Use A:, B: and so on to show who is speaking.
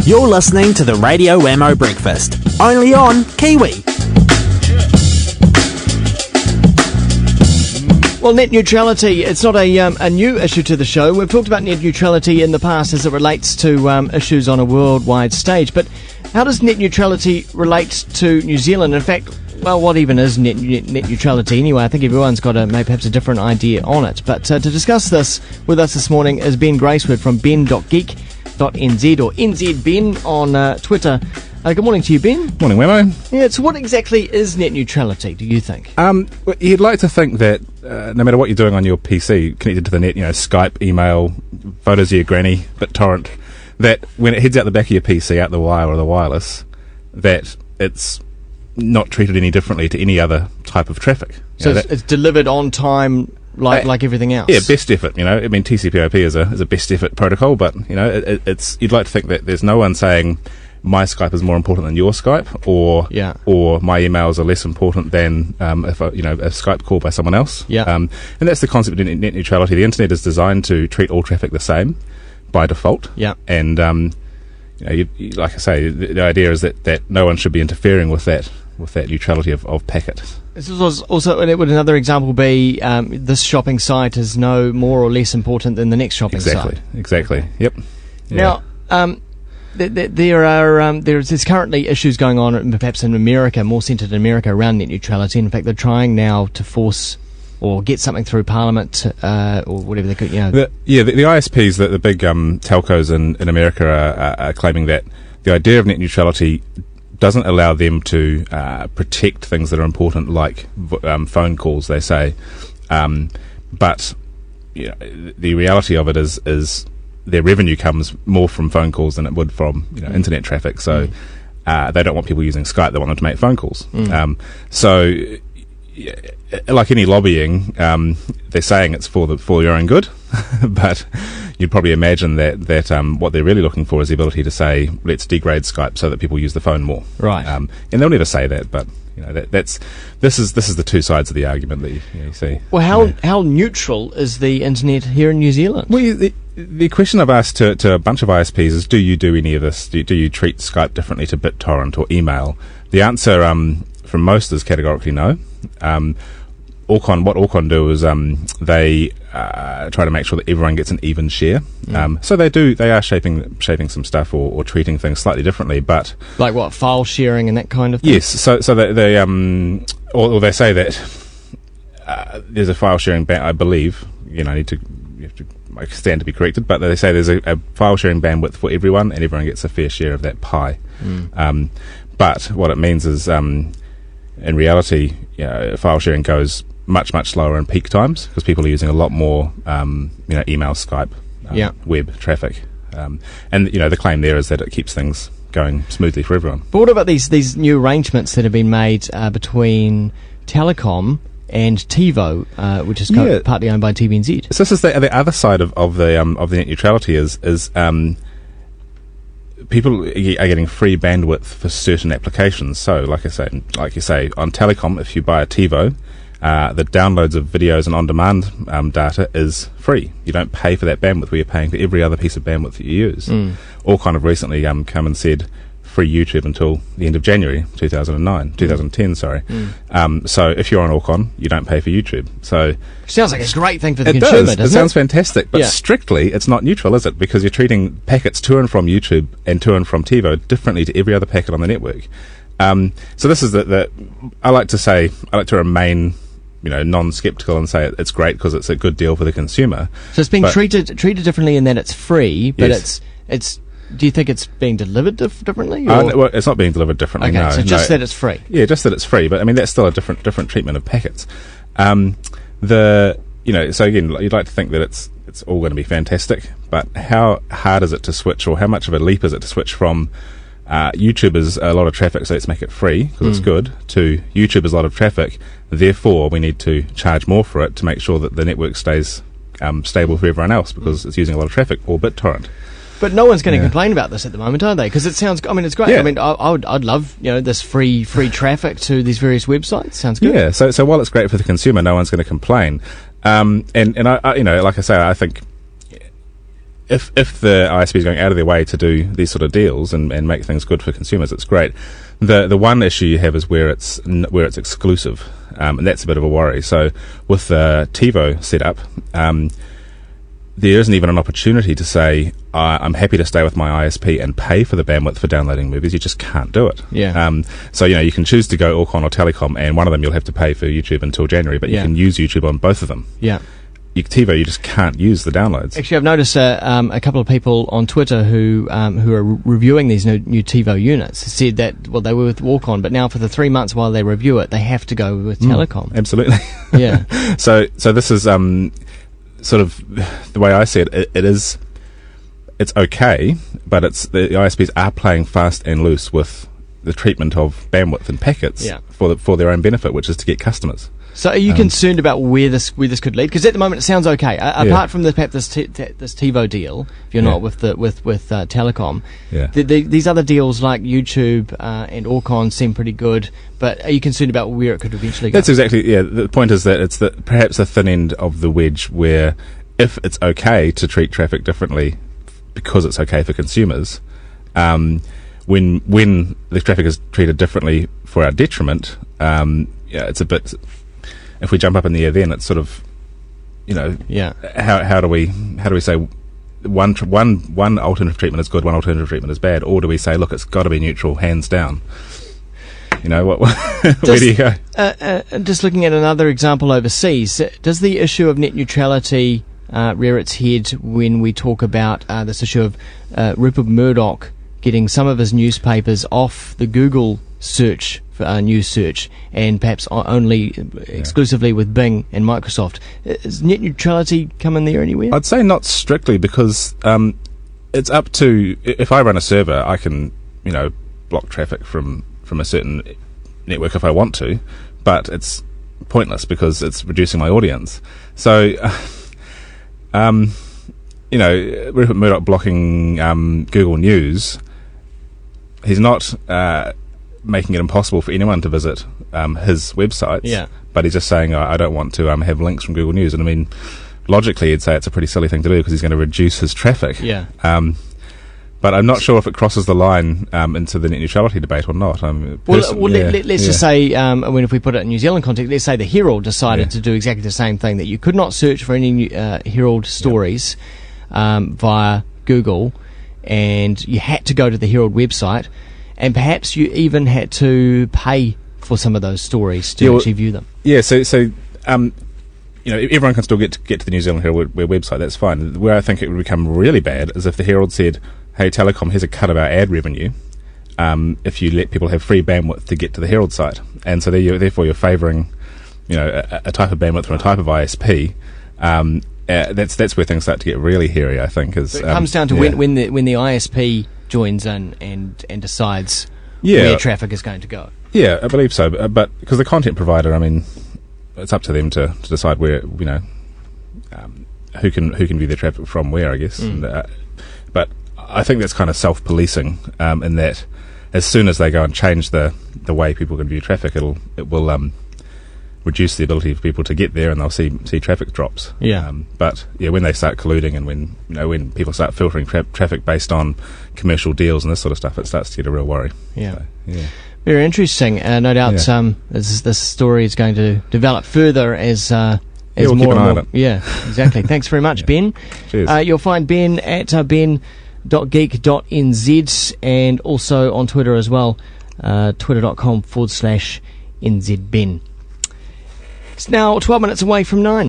A: You're listening to the Radio Wammo Breakfast, only on Kiwi.
B: Well, net neutrality, it's not a new issue to the show. We've talked about net neutrality in the past as it relates to issues on a worldwide stage. But how does net neutrality relate to New Zealand? In fact, well, what even is net neutrality anyway? I think everyone's got perhaps a different idea on it. But to discuss this with us this morning is Ben Gracewood from ben.geek.nz or NZBen on Twitter. Good morning to you, Ben.
C: Morning, Wammo.
B: Yeah, so what exactly is net neutrality, do you think?
C: You'd like to think that no matter what you're doing on your PC, connected to the net, Skype, email, photos of your granny, BitTorrent, that when it heads out the back of your PC, out the wire or the wireless, that it's not treated any differently to any other type of traffic.
B: So it's delivered on time like everything else?
C: Yeah, best effort, I mean, TCP/IP is a best effort protocol, but, it's you'd like to think that there's no one saying my Skype is more important than your Skype, or my emails are less important than if a Skype call by someone else. And that's the concept of net neutrality. The internet is designed to treat all traffic the same by default. And like I say, the idea is that no one should be interfering with that neutrality of packet.
B: This was also, would another example be this shopping site is no more or less important than the next shopping site?
C: Exactly. Yep.
B: Now, there's currently issues going on, perhaps in America, more centred in America, around net neutrality. In fact, they're trying now to force or get something through Parliament or whatever they could.
C: The ISPs, the big telcos in America are claiming that the idea of net neutrality doesn't allow them to protect things that are important, like phone calls. They say, but the reality of it is their revenue comes more from phone calls than it would from internet traffic. So they don't want people using Skype; they want them to make phone calls. Like any lobbying, they're saying it's for your own good, but you'd probably imagine that what they're really looking for is the ability to say, let's degrade Skype so that people use the phone more.
B: Right.
C: And they'll never say that, but this is the two sides of the argument that you see.
B: Well, how neutral is the internet here in New Zealand?
C: Well, the question I've asked to a bunch of ISPs is, do you do any of this? Do you treat Skype differently to BitTorrent or email? The answer from most is categorically no. What Orcon do is they try to make sure that everyone gets an even share. So they are shaping some stuff or treating things slightly differently, but
B: like what, file sharing and that kind of thing?
C: Yes. So they or they say that there's a file sharing ban. I believe you have to stand to be corrected, but they say there's a file sharing bandwidth for everyone, and everyone gets a fair share of that pie. But what it means is, in reality, file sharing goes much slower in peak times because people are using a lot more, email, Skype, web traffic, and the claim there is that it keeps things going smoothly for everyone.
B: But what about these new arrangements that have been made between Telecom and TiVo, which is partly owned by TVNZ?
C: So this is the other side of the net neutrality is people are getting free bandwidth for certain applications. So, like you say, on Telecom, if you buy a TiVo, the downloads of videos and on-demand data is free. You don't pay for that bandwidth where you're paying for every other piece of bandwidth that you use. All kind of recently come and said free YouTube until the end of January 2010. Sorry. So if you're on Orcon, you don't pay for YouTube. So
B: sounds like a great thing for the consumer, doesn't it?
C: It sounds fantastic, but strictly it's not neutral, is it? Because you're treating packets to and from YouTube and to and from TiVo differently to every other packet on the network. So this is I like to remain non-skeptical and say it's great because it's a good deal for the consumer.
B: So it's being treated differently in that it's free, but it's. Do you think it's being delivered differently?
C: Well, it's not being delivered differently.
B: Okay,
C: no,
B: so just that it's free.
C: Yeah, just that it's free. But I mean, that's still a different treatment of packets. So again, you'd like to think that it's all going to be fantastic. But how hard is it to switch, or how much of a leap is it to switch from YouTube is a lot of traffic, so let's make it free because it's good, to YouTube is a lot of traffic, therefore we need to charge more for it to make sure that the network stays stable for everyone else because it's using a lot of traffic, or BitTorrent.
B: But no one's going to complain about this at the moment, are they? Because it sounds, it's great. I mean, I'd love, this free traffic to these various websites. Sounds good.
C: Yeah. So while it's great for the consumer, no one's going to complain. And I like I say, I think if the ISP is going out of their way to do these sort of deals and make things good for consumers, it's great. The one issue you have is where it's exclusive, and that's a bit of a worry. So with the TiVo setup, there isn't even an opportunity to say, I'm happy to stay with my ISP and pay for the bandwidth for downloading movies. You just can't do it.
B: Yeah.
C: So, you can choose to go Orcon or Telecom, and one of them you'll have to pay for YouTube until January, but you can use YouTube on both of them.
B: Yeah.
C: TiVo, you just can't use the downloads.
B: Actually, I've noticed a couple of people on Twitter who are reviewing these new TiVo units said that, well, they were with Orcon, but now for the 3 months while they review it, they have to go with Telecom.
C: Absolutely.
B: Yeah.
C: So this is sort of the way I see it. It's okay, but the ISPs are playing fast and loose with the treatment of bandwidth and packets for their own benefit, which is to get customers.
B: So are you concerned about where this could lead? Because at the moment it sounds okay. Apart from perhaps this TiVo deal, if you're not with Telecom, these other deals like YouTube and Orcon seem pretty good. But are you concerned about where it could eventually go?
C: That's exactly the point. Is that it's perhaps a thin end of the wedge where if it's okay to treat traffic differently because it's okay for consumers, when the traffic is treated differently for our detriment, it's a bit. If we jump up in the air, then it's sort of, how do we say one alternative treatment is good, one alternative treatment is bad, or do we say, look, it's got to be neutral, hands down? Where do you go?
B: Just looking at another example overseas, does the issue of net neutrality rear its head when we talk about this issue of Rupert Murdoch getting some of his newspapers off the Google search news search and perhaps only exclusively with Bing and Microsoft? Is net neutrality come in there anywhere?
C: I'd say not strictly, because it's up to, if I run a server, I can block traffic from a certain network if I want to, but it's pointless because it's reducing my audience. So Rupert Murdoch blocking Google News, he's not making it impossible for anyone to visit his websites, but he's just saying, I don't want to have links from Google News. And I mean, logically, you'd say it's a pretty silly thing to do because he's going to reduce his traffic. But I'm not sure if it crosses the line into the net neutrality debate or not.
B: Let's just say, if we put it in New Zealand context, let's say the Herald decided to do exactly the same thing, that you could not search for any Herald stories via Google, and you had to go to the Herald website, and perhaps you even had to pay for some of those stories to actually view them.
C: So everyone can still get to the New Zealand Herald website. That's fine. Where I think it would become really bad is if the Herald said, "Hey, Telecom, here's a cut of our ad revenue if you let people have free bandwidth to get to the Herald site," and so therefore you're favouring, a type of bandwidth from a type of ISP. That's where things start to get really hairy, I think. It
B: comes down to when the ISP joins in and decides where traffic is going to go. Yeah,
C: I believe so. But because the content provider, I mean, it's up to them to decide where, who can view their traffic from where, I guess. But I think that's kind of self-policing in that as soon as they go and change the way people can view traffic, it will reduce the ability for people to get there, and they'll see traffic drops. But when they start colluding, and when people start filtering traffic based on commercial deals and this sort of stuff, it starts to get a real worry.
B: Very interesting. No doubt this story is going to develop further as
C: we'll
B: more
C: keep an eye
B: and
C: on
B: more.
C: it.
B: Exactly. Thanks very much, Ben.
C: Cheers.
B: You'll find Ben at ben.geek.nz, and also on Twitter as well, twitter.com/NZBen. It's now 12 minutes away from 9.